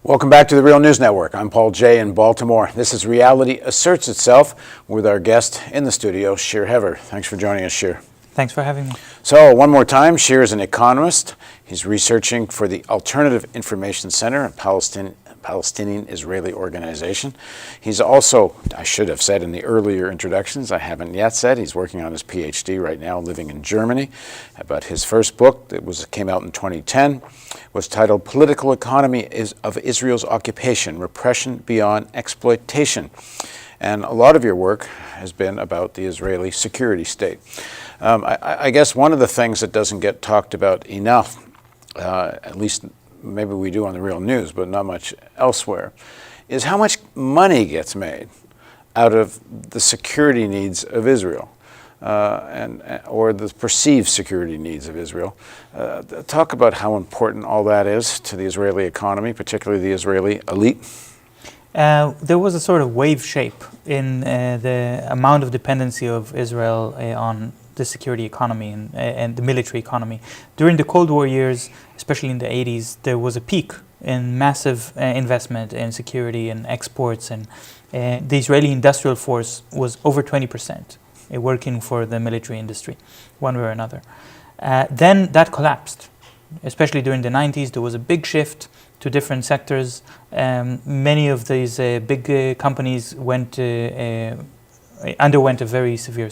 Welcome back to the Real News Network. I'm Paul Jay in Baltimore. This is Reality Asserts Itself with our guest in the studio, Shir Hever. Thanks for joining us, Shir. Thanks for having me. So, one more time, Shir is an economist. He's researching for the Alternative Information Center, a Palestinian-Israeli organization. He's also, I should have said in the earlier introductions, I haven't yet said, he's working on his PhD right now, living in Germany. But his first book, that came out in 2010, was titled Political Economy of Israel's Occupation, Repression Beyond Exploitation. And a lot of your work has been about the Israeli security state. I guess one of the things that doesn't get talked about enough, at least maybe we do on the Real News, but not much elsewhere, is how much money gets made out of the security needs of Israel, or the perceived security needs of Israel. Talk about how important all that is to the Israeli economy, particularly the Israeli elite. There was a sort of wave shape in the amount of dependency of Israel on the security economy and the military economy. During the Cold War years, especially in the 80s, there was a peak in massive investment in security and exports, and the Israeli industrial force was over 20% working for the military industry, one way or another. Then that collapsed. Especially during the 90s, there was a big shift to different sectors. Many of these big companies underwent a very severe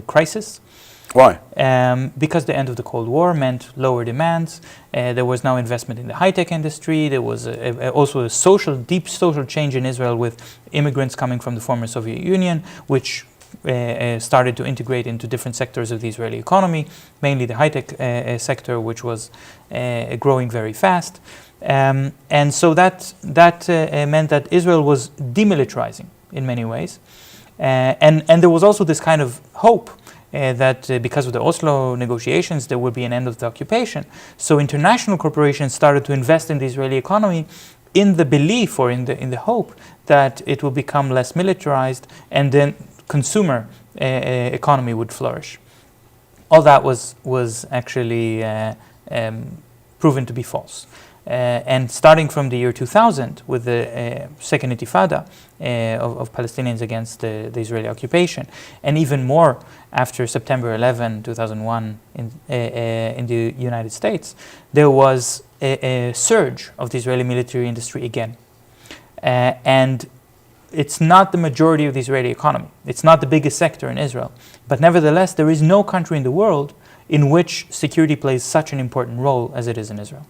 crisis. Why? Because the end of the Cold War meant lower demands. There was now investment in the high-tech industry. There was also a deep social change in Israel with immigrants coming from the former Soviet Union, which started to integrate into different sectors of the Israeli economy, mainly the high-tech sector, which was growing very fast. And so that meant that Israel was demilitarizing in many ways. And there was also this kind of hope that because of the Oslo negotiations, there would be an end of the occupation. So international corporations started to invest in the Israeli economy in the belief or in the hope that it will become less militarized, and then consumer economy would flourish. All that was actually proven to be false. And starting from the year 2000, with the Second Intifada of Palestinians against the Israeli occupation, and even more after September 11, 2001 in the United States, there was a surge of the Israeli military industry again. And it's not the majority of the Israeli economy. It's not the biggest sector in Israel. But nevertheless, there is no country in the world in which security plays such an important role as it is in Israel.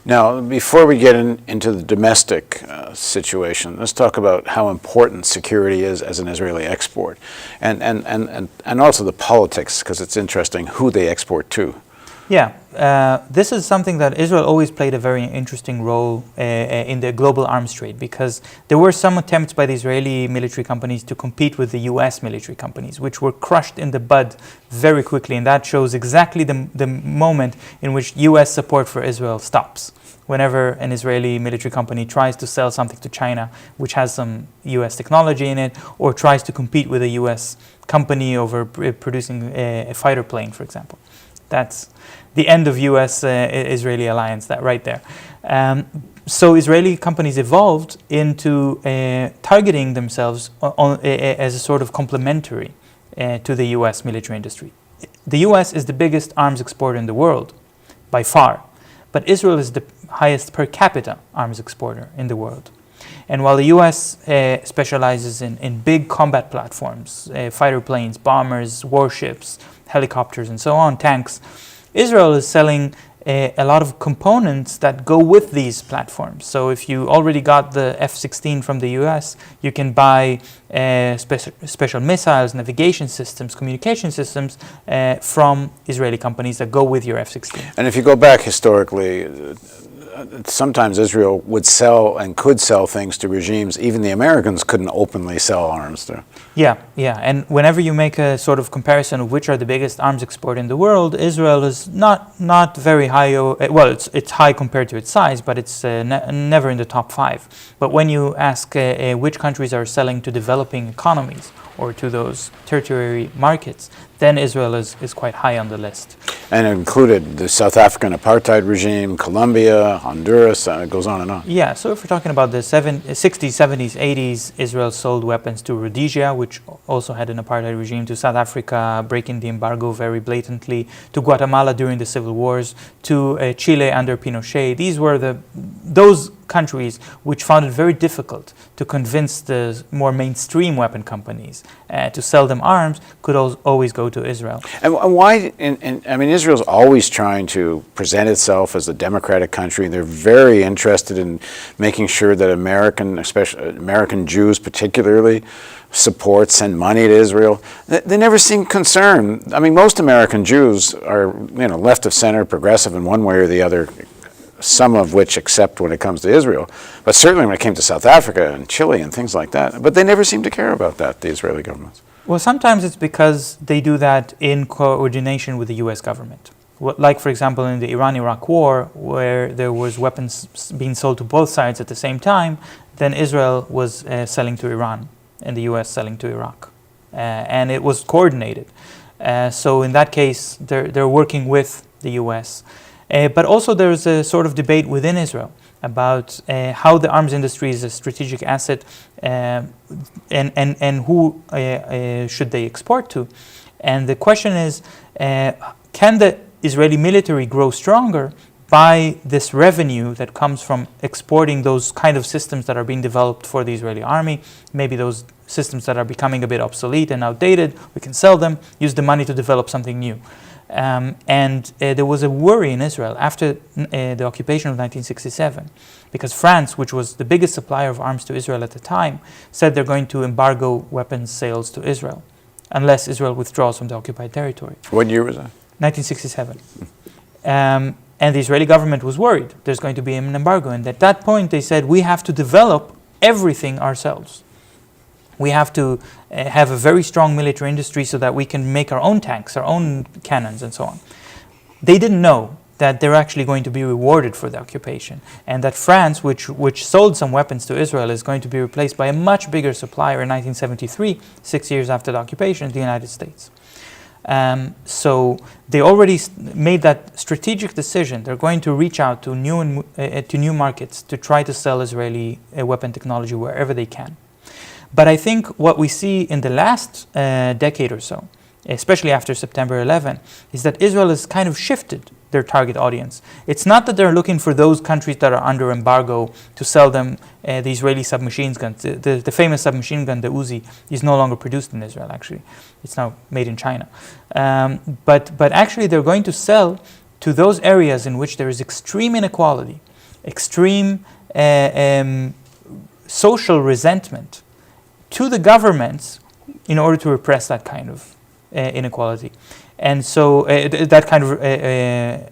Now, before we get into the domestic situation, let's talk about how important security is as an Israeli export, and also the politics, because it's interesting who they export to. Yeah, this is something that Israel always played a very interesting role in the global arms trade, because there were some attempts by the Israeli military companies to compete with the US military companies, which were crushed in the bud very quickly, and that shows exactly the moment in which US support for Israel stops. Whenever an Israeli military company tries to sell something to China, which has some US technology in it, or tries to compete with a US company over producing a fighter plane, for example. That's the end of US-Israeli alliance, that right there. So Israeli companies evolved into targeting themselves as a sort of complementary to the US military industry. The US is the biggest arms exporter in the world, by far. But Israel is the highest per capita arms exporter in the world. And while the US specializes in big combat platforms, fighter planes, bombers, warships, helicopters, and so on, tanks, Israel is selling a lot of components that go with these platforms. So if you already got the F-16 from the US, you can buy special missiles, navigation systems, communication systems from Israeli companies that go with your F-16. And if you go back historically, sometimes Israel would sell and could sell things to regimes even the Americans couldn't openly sell arms to. Yeah. And whenever you make a sort of comparison of which are the biggest arms export in the world, Israel is not very high. Well, it's high compared to its size, but it's never in the top 5. But when you ask which countries are selling to developing economies or to those tertiary markets, then Israel is quite high on the list. And it included the South African apartheid regime, Colombia, Honduras, it goes on and on. Yeah, so if we're talking about the 60s, 70s, 80s, Israel sold weapons to Rhodesia, which also had an apartheid regime, to South Africa, breaking the embargo very blatantly, to Guatemala during the civil wars, to Chile under Pinochet. These were those countries which found it very difficult to convince the more mainstream weapon companies to sell them arms, could always go to Israel. And why, I mean, Israel's always trying to present itself as a democratic country. They're very interested in making sure that especially American Jews particularly, send money to Israel. They never seem concerned. I mean, most American Jews are, left of center, progressive in one way or the other, some of which accept when it comes to Israel, but certainly when it came to South Africa and Chile and things like that. But they never seem to care about that, the Israeli governments. Well, sometimes it's because they do that in coordination with the U.S. government. Like, for example, in the Iran-Iraq war, where there was weapons being sold to both sides at the same time, then Israel was selling to Iran and the U.S. selling to Iraq. And it was coordinated. So in that case, they're working with the U.S. But also there's a sort of debate within Israel about how the arms industry is a strategic asset and who should they export to. And the question is, can the Israeli military grow stronger by this revenue that comes from exporting those kind of systems that are being developed for the Israeli army, maybe those systems that are becoming a bit obsolete and outdated, we can sell them, use the money to develop something new. There was a worry in Israel after the occupation of 1967, because France, which was the biggest supplier of arms to Israel at the time, said they're going to embargo weapons sales to Israel unless Israel withdraws from the occupied territory. What year was that? 1967. And the Israeli government was worried there's going to be an embargo. And at that point, they said, we have to develop everything ourselves. We have to have a very strong military industry so that we can make our own tanks, our own cannons, and so on. They didn't know that they're actually going to be rewarded for the occupation, and that France, which sold some weapons to Israel, is going to be replaced by a much bigger supplier in 1973, 6 years after the occupation, the United States. So they already made that strategic decision. They're going to reach out to new markets to try to sell Israeli weapon technology wherever they can. But I think what we see in the last decade or so, especially after September 11, is that Israel has kind of shifted their target audience. It's not that they're looking for those countries that are under embargo to sell them the Israeli submachine guns. The famous submachine gun, the Uzi, is no longer produced in Israel, actually. It's now made in China. But actually they're going to sell to those areas in which there is extreme inequality, extreme social resentment, to the governments in order to repress that kind of inequality. And so that kind of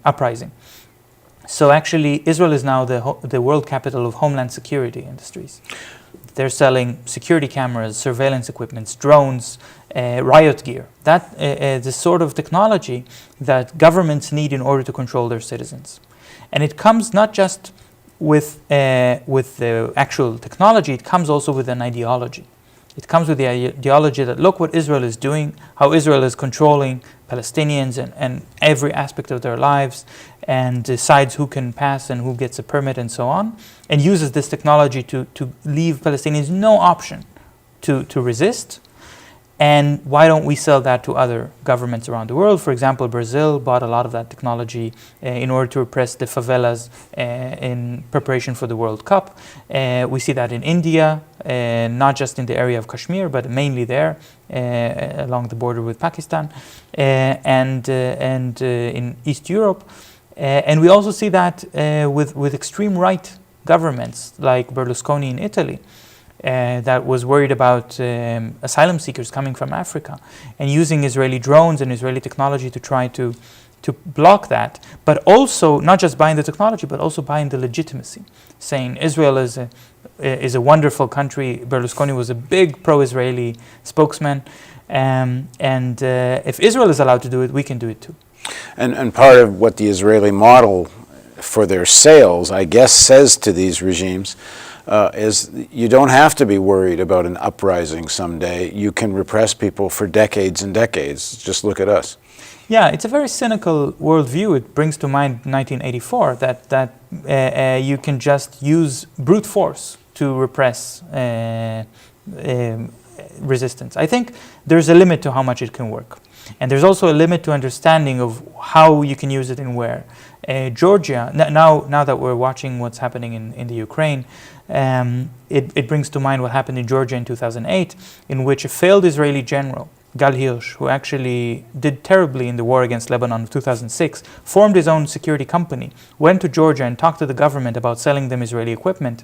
uprising. So actually Israel is now the world capital of Homeland security industries. They're selling security cameras, surveillance equipment, drones, riot gear. That the sort of technology that governments need in order to control their citizens. And it comes not just with the actual technology, it comes also with an ideology. It comes with the ideology that look what Israel is doing, how Israel is controlling Palestinians and every aspect of their lives, and decides who can pass and who gets a permit and so on, and uses this technology to leave Palestinians no option to resist. And why don't we sell that to other governments around the world? For example, Brazil bought a lot of that technology in order to repress the favelas in preparation for the World Cup. We see that in India, not just in the area of Kashmir, but mainly there, along the border with Pakistan, and in East Europe. And we also see that with extreme right governments like Berlusconi in Italy. That was worried about asylum seekers coming from Africa and using Israeli drones and Israeli technology to try to block that, but also not just buying the technology, but also buying the legitimacy, saying Israel is a wonderful country. Berlusconi was a big pro-Israeli spokesman, and if Israel is allowed to do it, we can do it too. And part of what the Israeli model for their sales, I guess, says to these regimes is you don't have to be worried about an uprising someday. You can repress people for decades and decades. Just look at us. Yeah, it's a very cynical worldview. It brings to mind 1984 that you can just use brute force to repress resistance. I think there's a limit to how much it can work. And there's also a limit to understanding of how you can use it and where. Georgia, now that we're watching what's happening in the Ukraine, it brings to mind what happened in Georgia in 2008, in which a failed Israeli general, Gal Hirsch, who actually did terribly in the war against Lebanon of 2006, formed his own security company, went to Georgia and talked to the government about selling them Israeli equipment.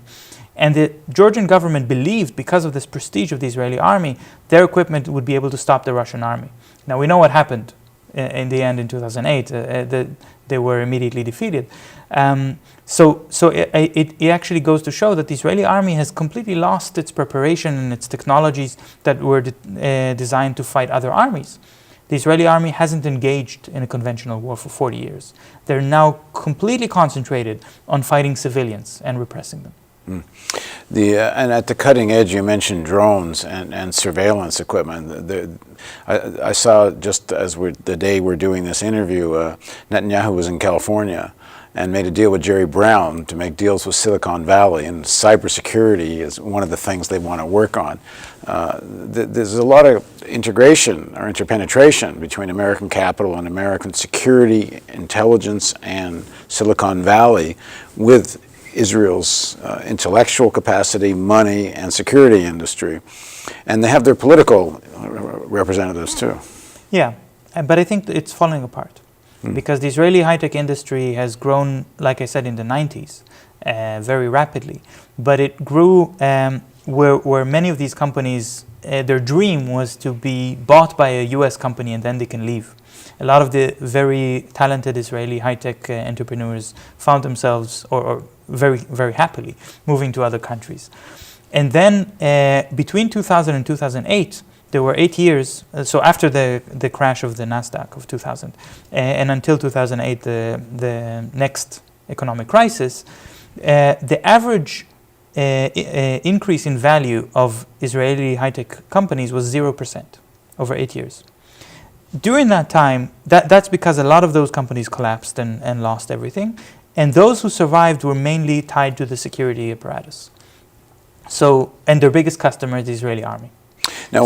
And the Georgian government believed, because of this prestige of the Israeli army, their equipment would be able to stop the Russian army. Now, we know what happened in the end in 2008. They were immediately defeated. So it actually goes to show that the Israeli army has completely lost its preparation and its technologies that were designed to fight other armies. The Israeli army hasn't engaged in a conventional war for 40 years. They're now completely concentrated on fighting civilians and repressing them. And at the cutting edge, you mentioned drones and surveillance equipment. I saw, just as the day we're doing this interview, Netanyahu was in California and made a deal with Jerry Brown to make deals with Silicon Valley, and cybersecurity is one of the things they want to work on. There's a lot of integration or interpenetration between American capital and American security, intelligence, and Silicon Valley with Israel's intellectual capacity, money, and security industry. And they have their political representatives too. Yeah, but I think it's falling apart because the Israeli high-tech industry has grown, like I said, in the 90s very rapidly. But it grew where many of these companies, their dream was to be bought by a US company and then they can leave. A lot of the very talented Israeli high-tech entrepreneurs found themselves, or very, very happily, moving to other countries. And then between 2000 and 2008, there were 8 years, so after the crash of the NASDAQ of 2000, and until 2008, the next economic crisis, the average increase in value of Israeli high-tech companies was 0% over 8 years. During that time, that's because a lot of those companies collapsed and lost everything. And those who survived were mainly tied to the security apparatus. And their biggest customer is the Israeli army. Now,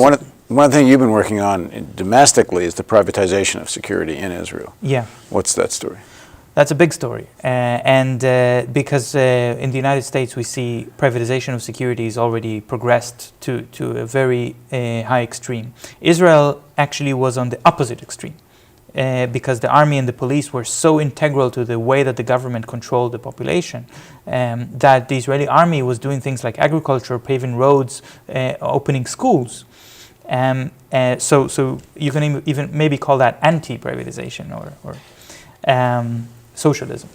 one thing you've been working on domestically is the privatization of security in Israel. Yeah. What's that story? That's a big story. Because in the United States, we see privatization of security has already progressed to a very high extreme. Israel actually was on the opposite extreme. Because the army and the police were so integral to the way that the government controlled the population, that the Israeli army was doing things like agriculture, paving roads, opening schools. So you can even maybe call that anti-privatization or socialism.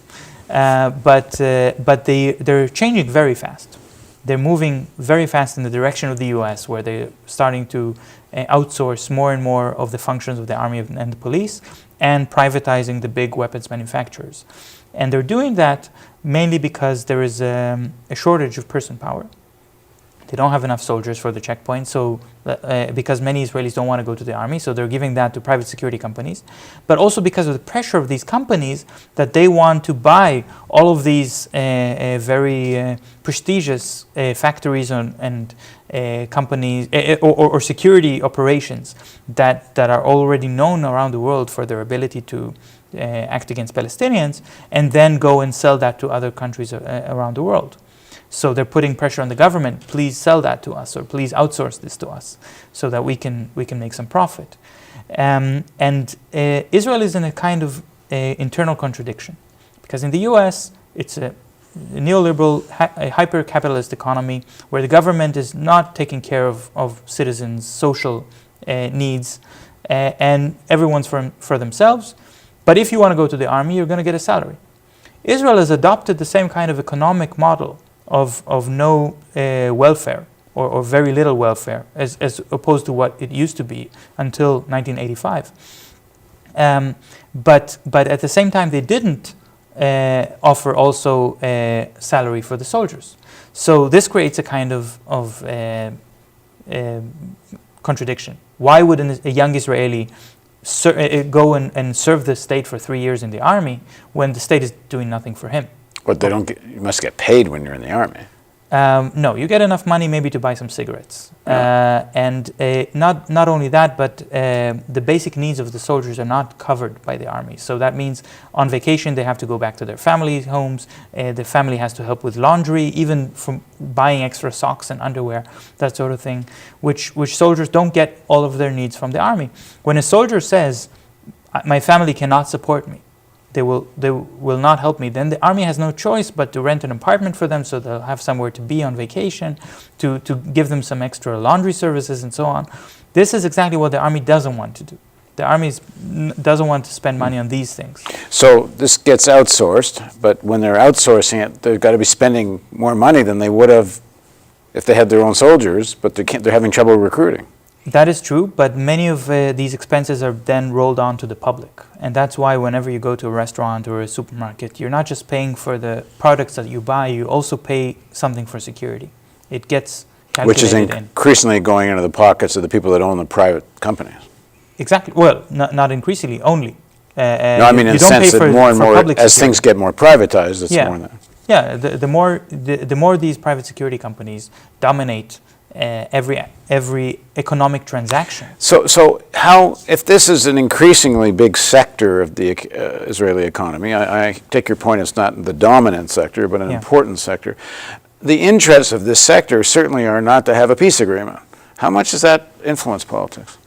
But they're changing very fast. They're moving very fast in the direction of the US, where they're starting to outsource more and more of the functions of the army and the police, and privatizing the big weapons manufacturers. And they're doing that mainly because there is a shortage of person power. They don't have enough soldiers for the checkpoint, so because many Israelis don't want to go to the army, so they're giving that to private security companies. But also because of the pressure of these companies that they want to buy all of these very prestigious factories and companies or security operations that are already known around the world for their ability to act against Palestinians, and then go and sell that to other countries around the world. So they're putting pressure on the government, please sell that to us, or please outsource this to us, so that we can make some profit. Israel is in a kind of internal contradiction, because in the US, it's a neoliberal, hyper-capitalist economy where the government is not taking care of citizens' social needs, and everyone's for themselves. But if you want to go to the army, you're going to get a salary. Israel has adopted the same kind of economic model of no welfare or very little welfare as opposed to what it used to be until 1985. But at the same time, they didn't offer also a salary for the soldiers. So this creates a kind of contradiction. Why would a young Israeli go and serve the state for 3 years in the army when the state is doing nothing for him. But they don't get, you must get paid when you're in the army. No, you get enough money maybe to buy some cigarettes. And not only that, but the basic needs of the soldiers are not covered by the army. So that means on vacation they have to go back to their family homes. The family has to help with laundry, even from buying extra socks and underwear, that sort of thing, which soldiers don't get all of their needs from the army. When a soldier says, my family cannot support me, they will not help me, then the army has no choice but to rent an apartment for them so they'll have somewhere to be on vacation, to give them some extra laundry services and so on. This is exactly what the army doesn't want to do. The army doesn't want to spend money on these things. So this gets outsourced, but when they're outsourcing it, they've got to be spending more money than they would have if they had their own soldiers, but they're having trouble recruiting. That is true, but many of these expenses are then rolled on to the public. And that's why whenever you go to a restaurant or a supermarket, you're not just paying for the products that you buy, you also pay something for security. It gets calculated Which is increasingly going into the pockets of the people that own the private companies. Exactly. Well, not increasingly, only. No, I mean in the sense that more and more, as things get more privatized, it's more than that. Yeah, the more these private security companies dominate every economic transaction. So how, if this is an increasingly big sector of the Israeli economy, I take your point, it's not the dominant sector, but an important sector. The interests of this sector certainly are not to have a peace agreement. How much does that influence politics?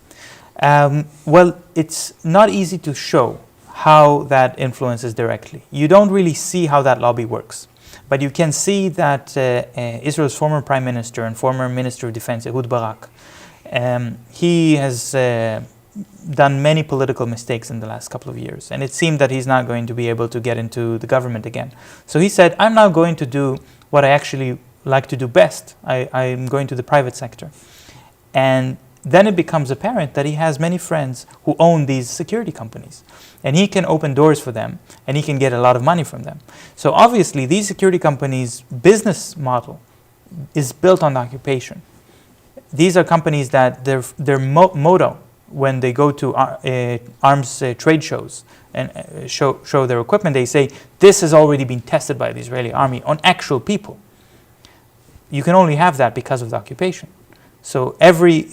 Well, it's not easy to show how that influences directly. You don't really see how that lobby works. But you can see that Israel's former prime minister and former minister of defense, Ehud Barak, he has done many political mistakes in the last couple of years. And it seemed that he's not going to be able to get into the government again. So he said, I'm now going to do what I actually like to do best. I'm going to the private sector. And then it becomes apparent that he has many friends who own these security companies. And he can open doors for them, and he can get a lot of money from them. So obviously, these security companies' business model is built on occupation. These are companies that their motto, when they go to arms trade shows and show their equipment, they say, this has already been tested by the Israeli army on actual people. You can only have that because of the occupation. So every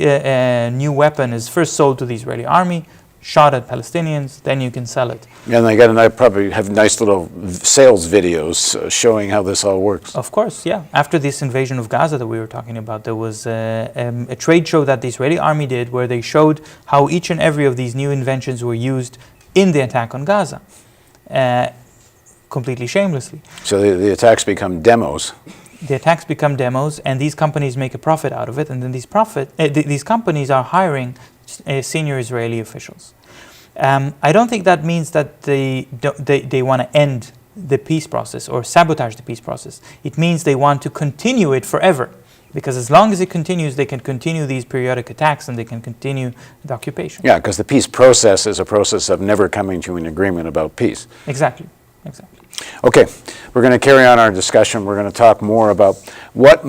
new weapon is first sold to the Israeli army, shot at Palestinians, then you can sell it. And they probably have nice little sales videos showing how this all works. Of course, yeah. After this invasion of Gaza that we were talking about, there was a trade show that the Israeli army did where they showed how each and every of these new inventions were used in the attack on Gaza, completely shamelessly. So the attacks become demos. The attacks become demos, and these companies make a profit out of it, and then these companies are hiring senior Israeli officials. I don't think that means that they want to end the peace process or sabotage the peace process. It means they want to continue it forever, because as long as it continues, they can continue these periodic attacks and they can continue the occupation. Yeah, because the peace process is a process of never coming to an agreement about peace. Exactly. Okay, we're going to carry on our discussion. We're going to talk more about what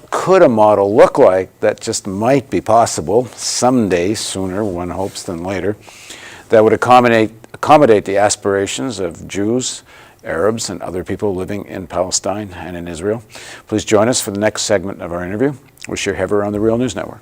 could a model look like that just might be possible someday, sooner, one hopes, than later, that would accommodate the aspirations of Jews, Arabs, and other people living in Palestine and in Israel. Please join us for the next segment of our interview with Shir Hever on the Real News Network.